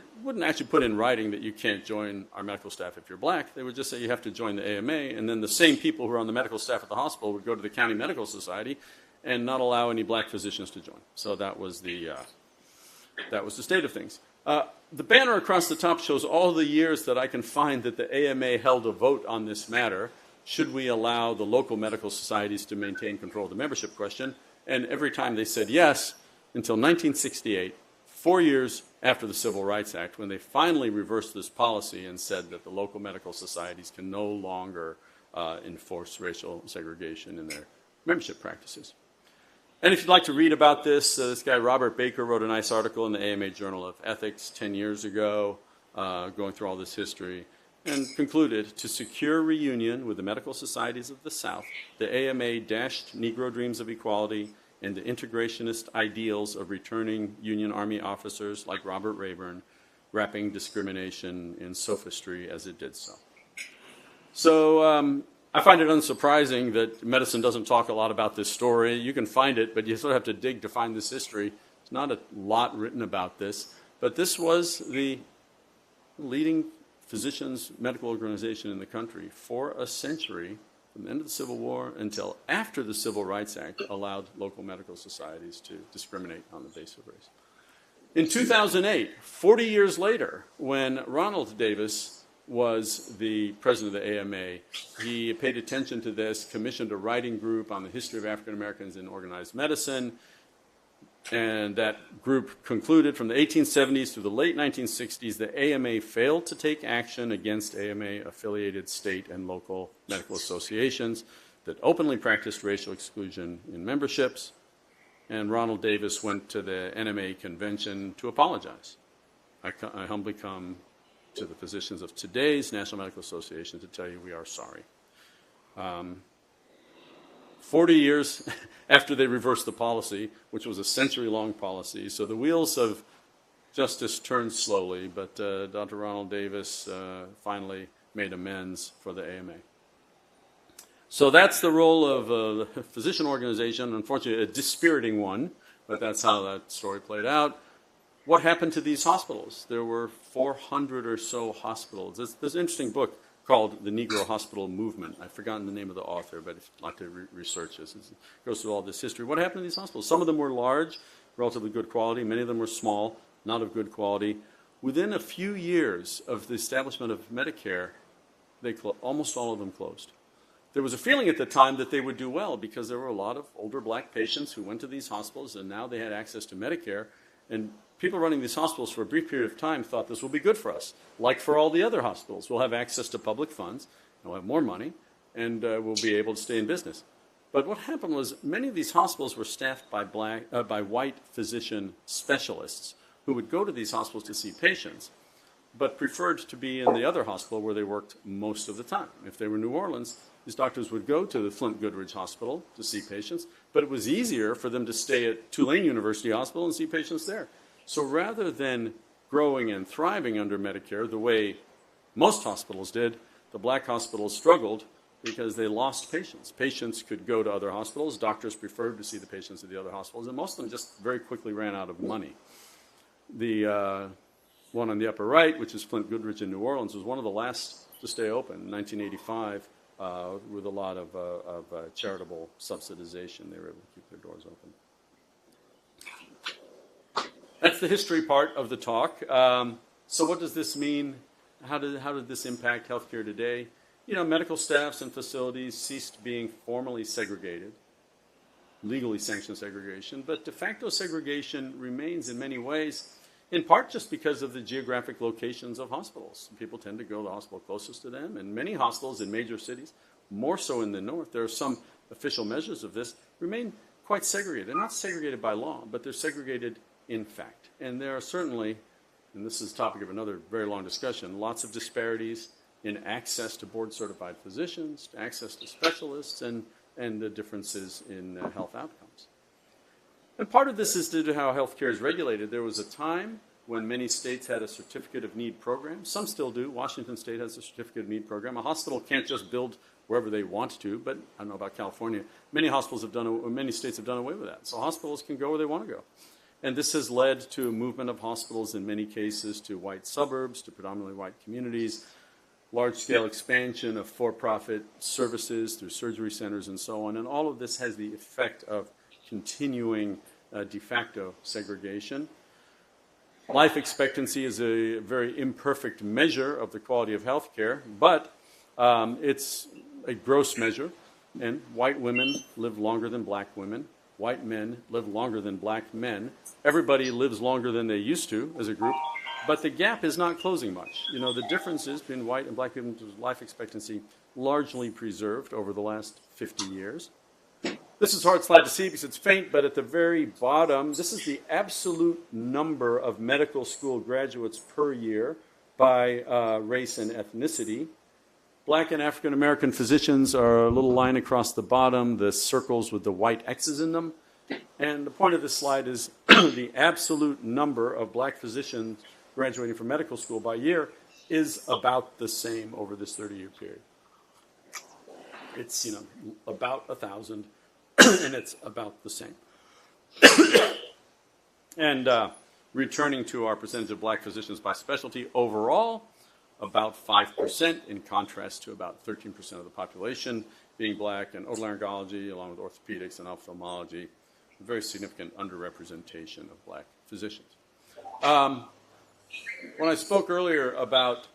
actually put in writing that you can't join our medical staff if you're black. They would just say you have to join the AMA, and then the same people who are on the medical staff at the hospital would go to the county medical society and not allow any black physicians to join. So that was the state of things. The banner across the top shows all the years that I can find that the AMA held a vote on this matter. Should we allow the local medical societies to maintain control of the membership question? And every time they said yes, until 1968, 4 years after the Civil Rights Act, when they finally reversed this policy and said that the local medical societies can no longer enforce racial segregation in their membership practices. And if you'd like to read about this, this guy Robert Baker wrote a nice article in the AMA Journal of Ethics 10 years ago, going through all this history, and concluded, to secure reunion with the medical societies of the South, the AMA dashed Negro dreams of equality and the integrationist ideals of returning Union Army officers like Robert Rayburn, wrapping discrimination in sophistry as it did so. So I find it unsurprising that medicine doesn't talk a lot about this story. You can find it, but you sort of have to dig to find this history. There's not a lot written about this, but this was the leading physicians' medical organization in the country for a century, from the end of the Civil War until after the Civil Rights Act allowed local medical societies to discriminate on the basis of race. In 2008, 40 years later, when Ronald Davis was the president of the AMA, he paid attention to this, commissioned a writing group on the history of African Americans in organized medicine, and that group concluded from the 1870s through the late 1960s the AMA failed to take action against AMA-affiliated state and local medical associations that openly practiced racial exclusion in memberships, and Ronald Davis went to the NMA convention to apologize. I humbly come to the physicians of today's National Medical Association to tell you we are sorry. 40 years after they reversed the policy, which was a century-long policy, so the wheels of justice turned slowly, but Dr. Ronald Davis finally made amends for the AMA. So that's the role of the physician organization, unfortunately a dispiriting one, but that's how that story played out. What happened to these hospitals? There were 400 or so hospitals. There's an interesting book called The Negro Hospital Movement. I've forgotten the name of the author, but if you'd like to research this, it goes through all this history. What happened to these hospitals? Some of them were large, relatively good quality. Many of them were small, not of good quality. Within a few years of the establishment of Medicare, almost all of them closed. There was a feeling at the time that they would do well because there were a lot of older black patients who went to these hospitals and now they had access to Medicare. And people running these hospitals for a brief period of time thought this will be good for us. Like for all the other hospitals, we'll have access to public funds, and we'll have more money, and we'll be able to stay in business. But what happened was many of these hospitals were staffed by white physician specialists who would go to these hospitals to see patients, but preferred to be in the other hospital where they worked most of the time. If they were in New Orleans, these doctors would go to the Flint Goodrich Hospital to see patients, but it was easier for them to stay at Tulane University Hospital and see patients there. So rather than growing and thriving under Medicare the way most hospitals did, the black hospitals struggled because they lost patients. Patients could go to other hospitals. Doctors preferred to see the patients at the other hospitals, and most of them just very quickly ran out of money. The one on the upper right, which is Flint Goodrich in New Orleans, was one of the last to stay open in 1985 with a lot of charitable subsidization. They were able to keep their doors open. That's the history part of the talk. So what does this mean? How did this impact healthcare today? You know, medical staffs and facilities ceased being formally segregated, legally sanctioned segregation, but de facto segregation remains in many ways, in part just because of the geographic locations of hospitals. People tend to go to the hospital closest to them, and many hospitals in major cities, more so in the north, there are some official measures of this, remain quite segregated. They're not segregated by law, but they're segregated in fact. And there are certainly, and this is the topic of another very long discussion, lots of disparities in access to board-certified physicians, to access to specialists, and the differences in health outcomes. And part of this is due to how healthcare is regulated. There was a time when many states had a certificate of need program. Some still do. Washington State has a certificate of need program. A hospital can't just build wherever they want to, but I don't know about California. Many states have done away with that. So hospitals can go where they want to go. And this has led to a movement of hospitals in many cases to white suburbs, to predominantly white communities, large-scale expansion of for-profit services through surgery centers and so on. And all of this has the effect of continuing de facto segregation. Life expectancy is a very imperfect measure of the quality of health care, but it's a gross measure. And white women live longer than black women. White men live longer than black men. Everybody lives longer than they used to as a group, but the gap is not closing much. You know, the differences between white and black people's life expectancy largely preserved over the last 50 years. This is a hard slide to see because it's faint, but at the very bottom, this is the absolute number of medical school graduates per year by race and ethnicity. Black and African American physicians are a little line across the bottom, the circles with the white X's in them. And the point of this slide is the absolute number of black physicians graduating from medical school by year is about the same over this 30-year period. It's, about 1,000, and it's about the same. And returning to our percentage of black physicians by specialty, overall, about 5%, in contrast to about 13% of the population being black, and otolaryngology, along with orthopedics and ophthalmology, a very significant underrepresentation of black physicians. When I spoke earlier about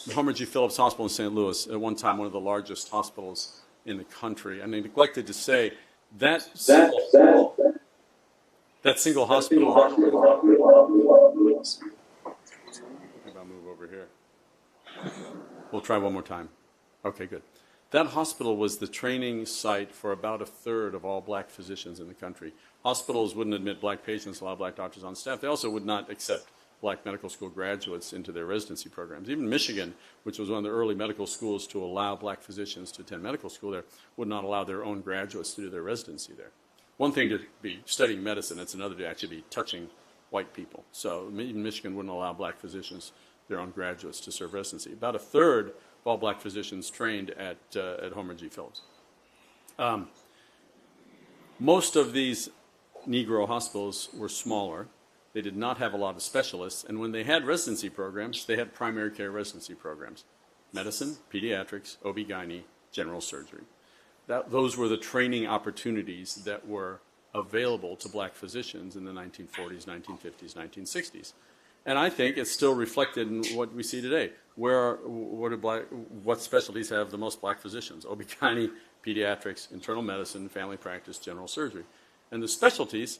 the Homer G. Phillips Hospital in St. Louis, at one time one of the largest hospitals in the country, and I neglected to say that single hospital. Maybe I'll move over here. We'll try one more time. Okay, good. That hospital was the training site for about 1/3 of all black physicians in the country. Hospitals wouldn't admit black patients, allow black doctors on staff. They also would not accept black medical school graduates into their residency programs. Even Michigan, which was one of the early medical schools to allow black physicians to attend medical school there, would not allow their own graduates to do their residency there. One thing to be studying medicine, it's another to actually be touching white people. So even Michigan wouldn't allow black physicians, their own graduates, to serve residency. About 1/3 of all black physicians trained at Homer G. Phillips. Most of these Negro hospitals were smaller. They did not have a lot of specialists, and when they had residency programs, they had primary care residency programs: medicine, pediatrics, OB-GYN, general surgery. Those were the training opportunities that were available to black physicians in the 1940s, 1950s, 1960s. And I think it's still reflected in what we see today. What specialties have the most black physicians? OB-GYN, pediatrics, internal medicine, family practice, general surgery. And the specialties,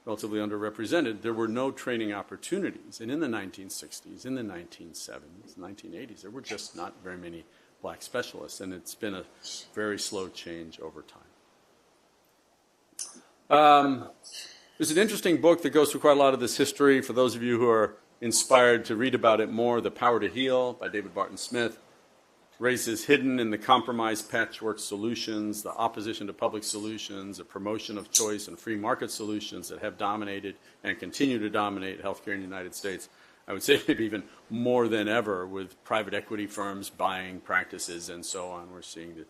relatively underrepresented, there were no training opportunities. And in the 1960s, in the 1970s, 1980s, there were just not very many black specialists, and it's been a very slow change over time. There's an interesting book that goes through quite a lot of this history. For those of you who are inspired to read about it more, The Power to Heal by David Barton Smith. Races hidden in the compromised patchwork solutions, the opposition to public solutions, the promotion of choice and free market solutions that have dominated and continue to dominate healthcare in the United States. I would say maybe even more than ever, with private equity firms buying practices and so on. We're seeing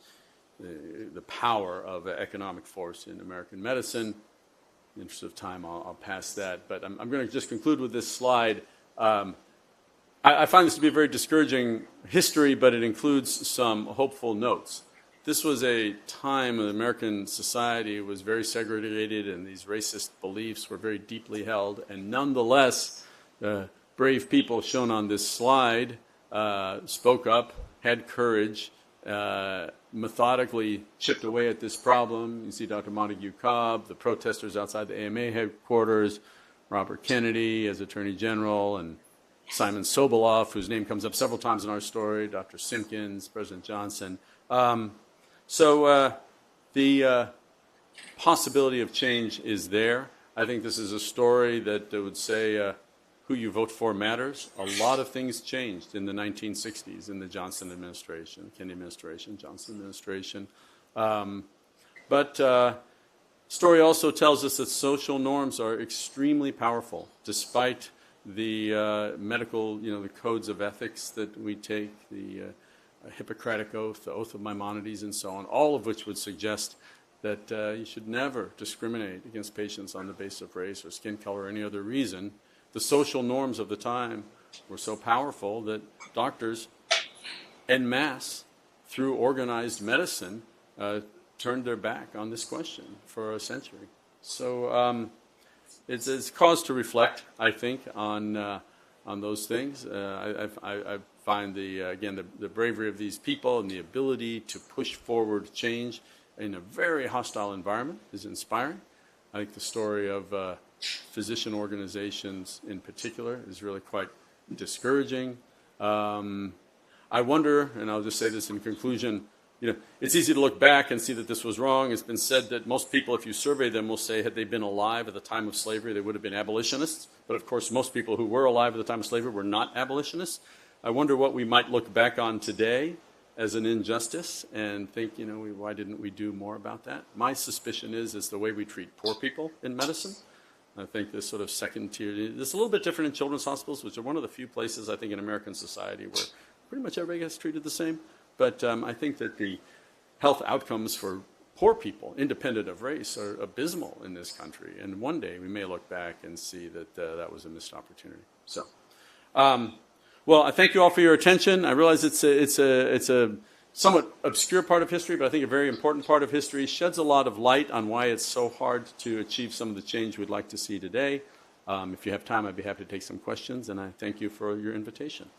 the power of economic force in American medicine. In the interest of time, I'll pass that. But I'm going to just conclude with this slide. I find this to be a very discouraging history, but it includes some hopeful notes. This was a time when American society was very segregated, and these racist beliefs were very deeply held. And nonetheless, the brave people shown on this slide spoke up, had courage, methodically chipped away at this problem. You see Dr. Montague Cobb, the protesters outside the AMA headquarters, Robert Kennedy as Attorney General, and Simon Soboleff, whose name comes up several times in our story, Dr. Simpkins, President Johnson. So the possibility of change is there. I think this is a story that would say who you vote for matters. A lot of things changed in the 1960s in the Johnson administration, Kennedy administration, Johnson administration. But story also tells us that social norms are extremely powerful, despite the medical, the codes of ethics that we take, the Hippocratic Oath, the Oath of Maimonides, and so on, all of which would suggest that you should never discriminate against patients on the basis of race or skin color or any other reason. The social norms of the time were so powerful that doctors en masse, through organized medicine, turned their back on this question for a century. So it's cause to reflect, I think, on those things. I find the bravery of these people and the ability to push forward change in a very hostile environment is inspiring. I think the story of physician organizations in particular is really quite discouraging. I wonder, and I'll just say this in conclusion, it's easy to look back and see that this was wrong. It's been said that most people, if you survey them, will say had they been alive at the time of slavery, they would have been abolitionists. But of course, most people who were alive at the time of slavery were not abolitionists. I wonder what we might look back on today as an injustice and think, why didn't we do more about that? My suspicion is the way we treat poor people in medicine. I think this sort of second tier, it's a little bit different in children's hospitals, which are one of the few places, I think, in American society where pretty much everybody gets treated the same. But I think that the health outcomes for poor people, independent of race, are abysmal in this country. And one day we may look back and see that that was a missed opportunity. So, well, I thank you all for your attention. I realize it's a somewhat obscure part of history, but I think a very important part of history. Sheds a lot of light on why it's so hard to achieve some of the change we'd like to see today. If you have time, I'd be happy to take some questions, and I thank you for your invitation.